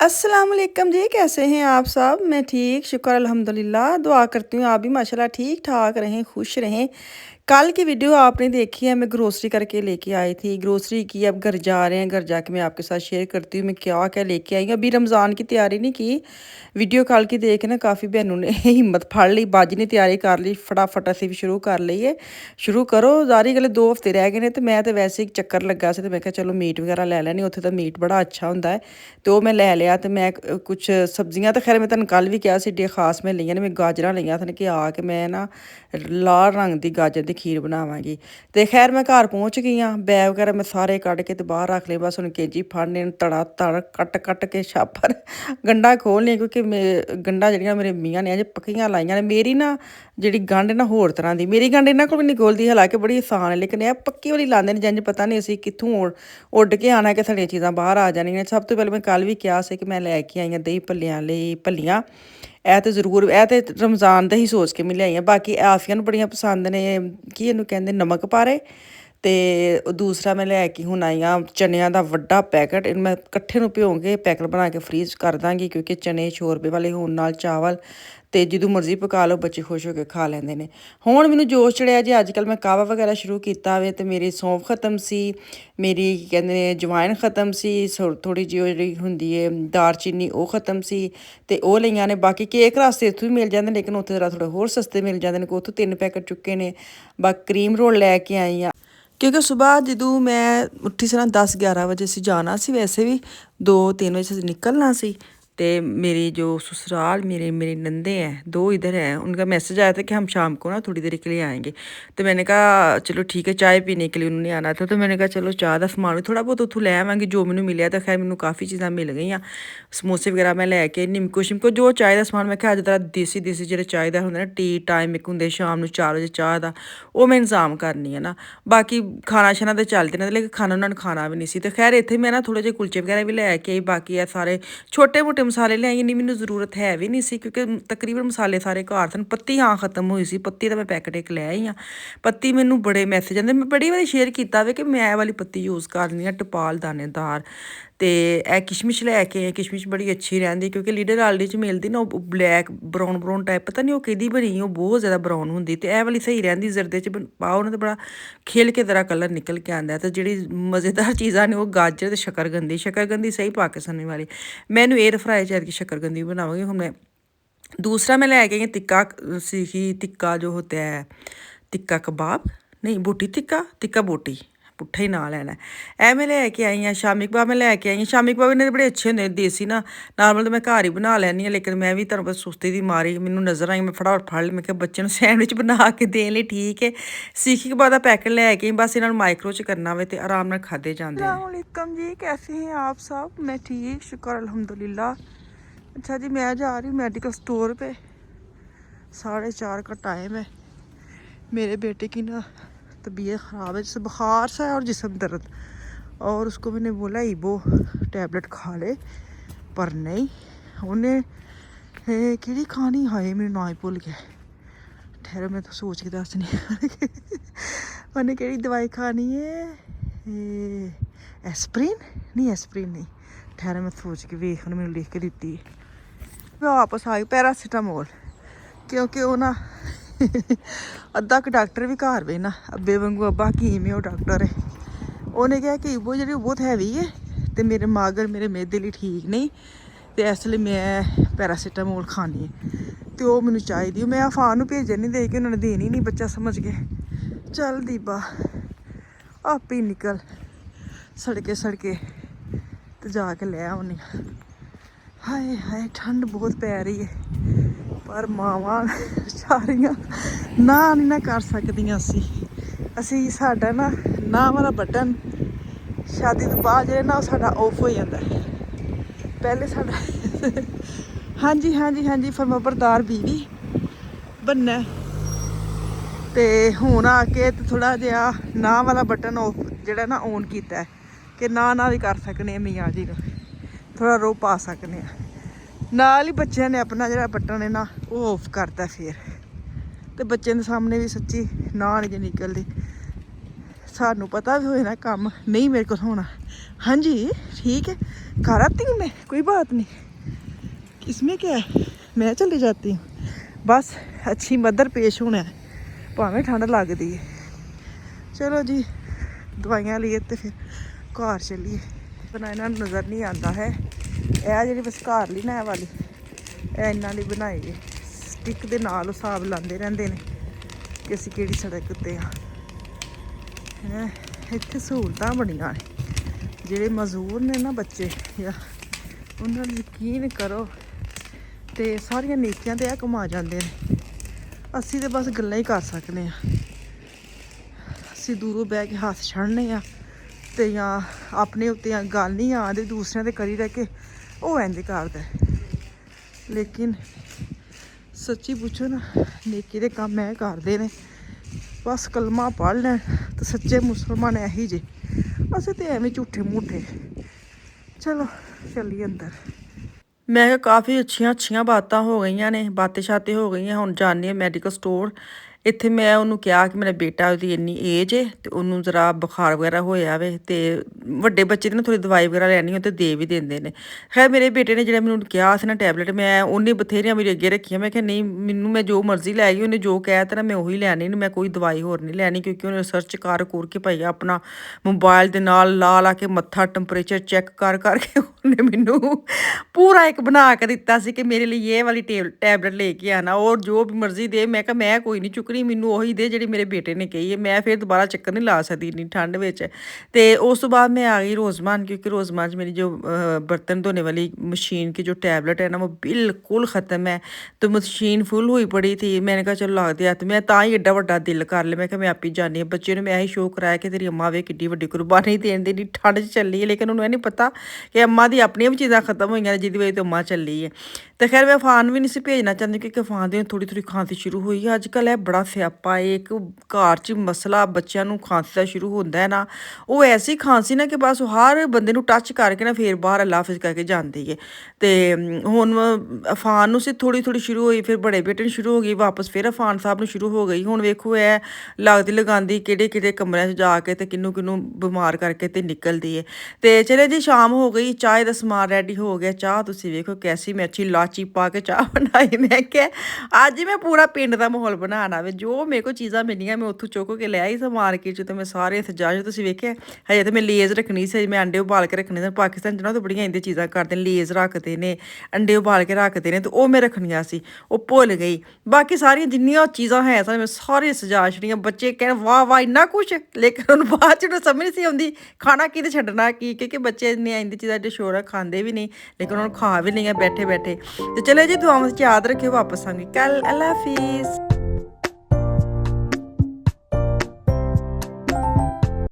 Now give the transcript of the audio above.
अस्सलाम वालेकुम जी, कैसे हैं आप सब? मैं ठीक, शुक्र अल्हम्दुलिल्लाह। दुआ करती हूँ आप भी माशाल्लाह ठीक-ठाक रहें, खुश रहें। कल की वीडियो आपने देखी है, मैं ग्रोसरी करके लेके आई थी। ग्रोसरी की अब घर जा रहे हैं, घर जाके मैं आपके साथ शेयर करती हूँ मैं क्या-क्या लेके आई हूँ। अभी रमज़ान की तैयारी नहीं की, वीडियो कॉल की देख ना काफ़ी बहनों ने हिम्मत फड़ ली, बाजी ने तैयारी कर ली, फटाफट ਅਸੀਂ ਵੀ ਸ਼ੁਰੂ ਕਰ ਲਈਏ। ਸ਼ੁਰੂ ਕਰੋ, ਜ਼ਾਰੀ ਗਲੇ 2 ਹਫ਼ਤੇ ਰਹਿ ਗਏ ਨੇ ਤੇ ਮੈਂ ਤੇ ਵੈਸੇ ਹੀ ਚੱਕਰ ਲੱਗਾ ਸੀ ਤੇ ਮੈਂ ਕਿਹਾ ਚਲੋ ਮੀਟ ਵਗੈਰਾ ਲੈ ਲੈਣੀ, ਉੱਥੇ ਤਾਂ ਮੀਟ ਬੜਾ ਅੱਛਾ ਹੁੰਦਾ ਹੈ ਤੇ ਉਹ ਮੈਂ ਲੈ ਲਿਆ। ਤੇ ਮੈਂ ਕੁਛ ਸਬਜ਼ੀਆਂ ਤਾਂ ਖੈਰ ਮੈਂ ਤੁਹਾਨੂੰ ਕੱਲ ਵੀ ਕਿਹਾ ਸੀ ਏਡੀਆਂ ਖਾਸ ਮੈਂ ਲਈਆਂ ਨੇ, ਮੈਂ ਗਾਜਰਾਂ ਲਈਆਂ ਸਨ ਕਿ ਆ ਕੇ ਮੈਂ ਨਾ ਲਾਲ ਰੰਗ ਦੀ ਗਾਜਰ ਦੀ ਖੀਰ ਬਣਾਵਾਂਗੀ। ਤੇ ਖੈਰ ਮੈਂ ਘਰ ਪਹੁੰਚ ਗਈ ਹਾਂ, ਬੈਗ ਵਗੈਰਾ ਮੈਂ ਸਾਰੇ ਕੱਢ ਕੇ ਤੇ ਬਾਹਰ ਰੱਖ ਲਏ। ਬਸ ਹੁਣ ਕੇਜੀ ਫੜਨੇ ਨੂੰ ਤੜਾ ਤੜ ਕੱਟ ਕੇ ਛਾਪਰ ਗੰਢਾਂ ਖੋਲ੍ਹਣੀਆਂ ਕਿਉਂਕਿ ਗੰਢਾਂ ਜਿਹੜੀਆਂ ਮੇਰੇ ਮੀਆਂ ਨੇ ਅਜੇ ਪੱਕੀਆਂ ਲਾਈਆਂ ਨੇ। ਮੇਰੀ ਨਾ ਜਿਹੜੀ ਗੰਢ ਨਾ ਹੋਰ ਤਰ੍ਹਾਂ ਦੀ, ਮੇਰੀ ਗੰਢ ਇਹਨਾਂ ਕੋਲ ਵੀ ਨਹੀਂ ਗੋਲਦੀ, ਹਾਲਾਂਕਿ ਬੜੀ ਆਸਾਨ ਹੈ, ਲੇਕਿਨ ਇਹ ਪੱਕੀ ਵਾਲੀ ਲਾਉਂਦੇ ਨੇ ਜਿੰਝ ਪਤਾ ਨਹੀਂ ਅਸੀਂ ਕਿੱਥੋਂ ਉੱਡ ਕੇ ਆਉਣਾ ਕਿ ਸਾਡੀਆਂ ਚੀਜ਼ਾਂ ਬਾਹਰ ਆ ਜਾਣੀਆਂ। ਸਭ ਤੋਂ ਪਹਿਲਾਂ ਮੈਂ ਕੱਲ ਵੀ ਕਿਹਾ ਸੀ ਕਿ ਮੈਂ ਲੈ ਕੇ ਆਈ ਹਾਂ ਦਹੀਂ ਭੱਲਿਆਂ ਲਈ ਭੱਲੀਆਂ। ਇਹ ਤਾਂ ਜ਼ਰੂਰ, ਇਹ ਤਾਂ ਰਮਜ਼ਾਨ ਦਾ ਹੀ ਸੋਚ ਕੇ ਮੈਂ ਲਿਆਈ ਹਾਂ। ਬਾਕੀ ਆਫੀਆਂ ਨੂੰ ਬੜੀਆਂ ਪਸੰਦ ਨੇ, ਕੀ ਇਹਨੂੰ ਕਹਿੰਦੇ ਨਮਕ ਪਾਰੇ। ਤੇ ਦੂਸਰਾ ਮੈਂ ਲੈ ਕੇ ਹੁਣ ਆਈ ਹਾਂ ਚਨਿਆਂ ਦਾ ਵੱਡਾ ਪੈਕਟ। ਇਹਨੂੰ ਮੈਂ ਇਕੱਠੇ ਨੂੰ ਭਿਉਂ ਕੇ ਪੈਕਟ ਬਣਾ ਕੇ ਫਰੀਜ਼ ਕਰ ਦਾਂਗੀ ਕਿਉਂਕਿ ਚਨੇ ਸ਼ੋਰਬੇ ਵਾਲੇ ਹੋਣ ਨਾਲ ਚਾਵਲ ਤੇ ਜਦੋਂ ਮਰਜ਼ੀ ਪਕਾ ਲਓ, ਬੱਚੇ ਖੁਸ਼ ਹੋ ਕੇ ਖਾ ਲੈਂਦੇ ਨੇ। ਹੁਣ ਮੈਨੂੰ ਜੋਸ਼ ਚੜਿਆ ਜੀ, ਅੱਜ ਕੱਲ੍ਹ ਮੈਂ ਕਾਵਾ ਵਗੈਰਾ ਸ਼ੁਰੂ ਕੀਤਾ ਵੇ ਤੇ ਮੇਰੀ ਸੌਂਫ ਖਤਮ ਸੀ, ਮੇਰੀ ਕੀ ਕਹਿੰਦੇ ਨੇ ਜਵਾਇਨ ਖਤਮ ਸੀ, ਥੋੜ੍ਹੀ ਜਿਹੀ ਜਿਹੜੀ ਹੁੰਦੀ ਹੈ ਦਾਰਚੀਨੀ ਉਹ ਖਤਮ ਸੀ ਤੇ ਉਹ ਲਈਆਂ ਨੇ। ਬਾਕੀ ਕੇਕ ਰਸਤੇ ਇੱਥੋਂ ਵੀ ਮਿਲ ਜਾਂਦੇ ਨੇ, ਲੇਕਿਨ ਉੱਥੇ ਜ਼ਰਾ ਥੋੜ੍ਹੇ ਹੋਰ ਸਸਤੇ ਮਿਲ ਜਾਂਦੇ ਨੇ, ਉੱਥੋਂ 3 ਪੈਕਟ ਚੁੱਕੇ ਨੇ। ਬਾਕੀ ਕਰੀਮ ਰੋਲ ਲੈ ਕੇ ਆਈ ਹਾਂ ਕਿਉਂਕਿ ਸੁਬਾਹ ਜਦੋਂ ਮੈਂ ਉੱਠੀ ਸੀ ਨਾ 10-11 ਵਜੇ ਅਸੀਂ ਜਾਣਾ ਸੀ, ਵੈਸੇ ਵੀ 2-3 वजह से निकलना सी। तो मेरी जो ससुराल मेरे नंदे हैं 2 इधर हैं, उनका मैसेज आया था कि हम शाम को ना थोड़ी देर के लिए आएंगे। तो मैंने कहा चलो ठीक है, चाय पीने के लिए उन्होंने आना था। तो मैंने कहा चलो चाह का समान भी थोड़ा बहुत उतों लै आवांगी जो मैंने मिले। तो खैर मैंने काफ़ी चीज़ां मिल गई, समोसे वगैरह मैं लैके निमको शिमको जो चाय का समान मैं क्या अज तरह देसी जो चाय का होंगे ना टी टाइम एक होंगे शाम को 4 वजे चाह का, वो मैं इंतजाम करनी है ना। बाकी खाना शाना तो चलते ने, लेकिन खाना उन्होंने खाना भी नहीं सी। तो खैर इत्थे मैं ना थोड़े जे कुलचे वगैरह भी लैके आई। बाकी ये सारे छोटे मोटे मसाले लियाई, इन्नी मैनू जरूरत है भी नहीं सी क्योंकि तकरीबन मसाले सारे घर सन। पत्ती हाँ खत्म हुई सी, पत्ती तो मैं पैकेट एक लै आई हाँ। पत्ती मैनू बड़े मैसेज आते, मैं बड़ी बारी शेयर किया वे कि मैं वाली पत्ती यूज़ करनी है टपाल दानेदार। तो यह किशमिश लैके आई, किशमिश बड़ी अच्छी रहिंदी क्योंकि लीडर आलडी च मिलती ना, ब्लैक ब्राउन टाइप पता नहीं वो किहदी बनी, वो बहुत ज़्यादा ब्राउन होंगी। तो यह वाली सही रहिंदी, जरदे च पाओ ना तो बड़ा खिल के तरह कलर निकल के आंदा है। तो जी मज़ेदार चीज़ां ने वो गाजर तो शकरकंदी सही पाकिस्तानी वाली। मैनू एयर फ्राई च की शकरकंदी बनाऊँगी। हम मैं दूसरा मैं लैके आई टिक्का सीखी, टिक्का जो होता है टिक्का कबाब, नहीं बोटी टिक्का बोटी, पुट्ठा ही ना लैना। ऐ मैं लैके आई हाँ शामी कबाब, मैं लैके आई हाँ शामी कबाब। इन्हें बड़े अच्छे होंगे देसी ना, नॉर्मल तो मैं घर ही बना लैनी, लेकिन मैं भी तुहानूं पता सुस्ती दी मारी मैनू नज़र आई, मैं फटाफट फड़ ली। मैं क्या बच्चे सैंडविच बना के देने लई ठीक है। सीखी कबाब का पैकेट लैके आई, बस इन्होंने माइक्रो च करना वे तो आराम नाल खाधे जांदे। अस्सलाम वालेकुम जी, कैसे हैं आप सब? मैं ठीक, शुक्र अल्हम्दुलिल्लाह। अच्छा जी, मैं जा रही हूँ मेडिकल स्टोर पे, 4:30 का टाइम है। मेरे बेटे की ना तबीयत ख़राब है, जैसे बुखार सा है और जिस्म दर्द, और उसको मैंने बोला ईबो टैबलेट खा ले, पर नहीं उन्हें केड़ी खानी, हाय मेरे ना ही भुल गया। ठहरो मैं तो सोच के दसनी उन्हें केड़ी दवाई खानी है, एस्प्रिन नहीं, ठहरो मैं सोच के वेख, उन्हें मैंने लिख के दी। मैं वापस आई पैरासीटामोल क्योंकि वो ना अद्धा क डॉक्टर भी घर वे ना, अब्बे वांगू अब्बा हकीम है, वो डॉक्टर है। उन्हें कहा कि वो जी बहुत हैवी है तो मेरे मागर मेरे मैदे लिए ठीक नहीं, तो इसलिए मैं पैरासीटामोल खानी है। तो वो मैनू चाहिए, मैं आफान नूं भेजन नहीं दे के उन्होंने देनी नहीं, बच्चा समझ के चल दीबा आप ही निकल सड़के तो जाके ले आनी। हाय हाय ठंड बहुत पै रही है, पर मावां बेचारियां ना नहीं ना कर सकदियां। असी साडा ना वाला बटन शादी तो बाद जो ना साडा ऑफ हो जाता है। पहले साडा हाँ जी फरमाबरदार बीवी बनना, तो हुण आके तो थोड़ा जिहा ना वाला बटन ऑफ जिहड़ा ना ऑन किया है कि ना भी कर सकने मियाँ जी नूं, थोड़ा रोह पा सकने। नाल ही बच्चों ने अपना जो बटन है ना वो ऑफ करता, फिर तो बच्चों के सामने भी सच्ची ना नहीं निकलती। सानू पता भी होए ना काम नहीं मेरे को होना। हाँ जी ठीक है। घर आती हूँ मैं, कोई बात नहीं, इसमें क्या है, मैं चली जाती हूँ, बस अच्छी मदर पेश होना है, भावें ठंड लगती है। चलो जी दवाइयां लिए तो फिर घर चलिए। बना इन्हों नज़र नहीं आता है, यह जी बस घर ली ना वाली इन्हों ने बनाई है, स्टिक के नाल हिसाब लाते रहते हैं कि असी कि सड़क उत्ते हाँ। इत्थे सहूलतां बड़ियां ने, जेह्ड़े मजदूर ने ना बच्चे या उन्होंने यकीन करो तो सारिया नेकियां तो कमा जाते हैं, असी तो बस गल्लां ही कर सकते हैं, असी दूरों बह के हत्थ छड़ने तो या अपने उत्ते गल नहीं आते दूसरे ते करी रह के वो इंज करदा। लेकिन सच्ची पुछो ना नेकी दे कम्म ऐ करदे ने, बस कलमा पढ़ लैन तो सच्चे मुसलमान यही जे, असें तो एवें झूठे मूठे। चलो चलिए अंदर। मैं काफ़ी अच्छिया बातें हो गई ने, बातें शातें हो गई, हुण जाने आ मैडिकल स्टोर। इत्थे मैं उन्होंने कहा कि मेरा बेटा उसकी इन्नी एज है तो उन्होंने जरा बुखार वगैरह होया वे, तो वड्डे बच्चे ने थोड़ी दवाई वगैरह लैनी हो तो दे भी देंदे ने। खैर मेरे बेटे ने जो मैंने कहा ना टैबलेट, मैं उन्हें बथेरियां मेरे अगे रखियां, मैं क्या नहीं मैनू मैं जो मर्जी लै गई, उन्हें जो कह दिता मैं उही लैनी, मैं कोई दवाई होर नहीं लैनी, क्योंकि उन्हें रिसर्च कर के भाई अपना मोबाइल के नाल ला के मत्था टैंपरेचर चैक करके उन्हें मैनू पूरा एक बना के दिता सी कि मेरे लिए ये वाली टैबलेट लेके आना, और जो भी मर्जी दे। मैं कहा मैं कोई नहीं चुकनी, मैनू ਉਹੀ ਦੇ ਜਿਹੜੀ मेरे बेटे ने कही है, मैं फिर दोबारा चक्कर नहीं ला सकती इन्नी ठंड में। तो उस तो बाद मैं आ गई रोज़मान, क्योंकि रोज़मान मेरी जो बर्तन धोने वाली मशीन की जो टैबलेट है ना वो बिल्कुल ख़त्म है, तो मशीन फुल हुई पड़ी थी। मैंने कहा चलो लागते हत्थ, मैं तां ही एड्डा वड्डा दिल कर लिया, मैं कहा मैं आप ही जानी। बच्चे ने मैं ही शो कराया कि तेरी अम्मा वे किड्डी वड्डी कुर्बानी देन दी ठंड च चली है, लेकिन उन्होंने नहीं पता कि अम्मा दी अपनी भी चीज़ां खत्म हुई हैं जिहदी वजह तो अम्मा चली है। तो खैर मैं अफान भी नहीं भेजना चाहती, क्योंकि अफान दी थोड़ी थोड़ी खांसी शुरू हुई है। अजकल है बड़ा स्यापा है, एक घर च मसला बच्चों को खांसी का शुरू होता है ना, वो ऐसी खांसी ना कि बस हर बंदे टच करके ना फिर बाहर अल्लाह हाफिज करके जाती है। तो हुण अफान से थोड़ी थोड़ी शुरू हुई, फिर बड़े बेटे शुरू हो गई, वापस फिर अफान साहब शुरू हो गई। हुण वेखो है लगती लगाती कि कमरे जाके तो किनू किनू बीमार करके तो निकलती है। तो चले जी शाम हो गई, चाय का समान रेडी हो गया। चाह तुम वेखो कैसी मैं अच्छी लाची पा के चाह बनाई, मैं क्या अज मैं पूरा पिंड का माहौल बनाना वे, जो मेरे को चीज़ां मिलियां मैं उत्थों चुक के लिया सा मार्केट चो, तो मैं सारे सजाए तुम वेखे। हजे तो मैं लेज़ रखनी सी, मैं अंडे उबाल के रखने, पाकिस्तान च ना तो बड़ियां इंदियां चीज़ां करते हैं, लेज़ रखते हैं, अंडे उबाल के रखते हैं, तो वो मैं रखनियां सी, वो भुल गई। बाकी सारियां जिन्नियां चीज़ां है सन मैं सारे सजा छड़ियां। बच्चे कहन वाह वाह इन्ना कुछ, लेकिन उन्हें बाद च समझ नहीं सी आती खाना कि छड्डना की, क्योंकि बच्चे इन्नियां इंदी चीज़ां एड्डे शोर खांदे भी नहीं, लेकिन उन्होंने खा भी लिया बैठे बैठे। तो चलो जी दुआवां च याद रखियो, वापस आऊँगी कल। अल्लाह हाफिज़।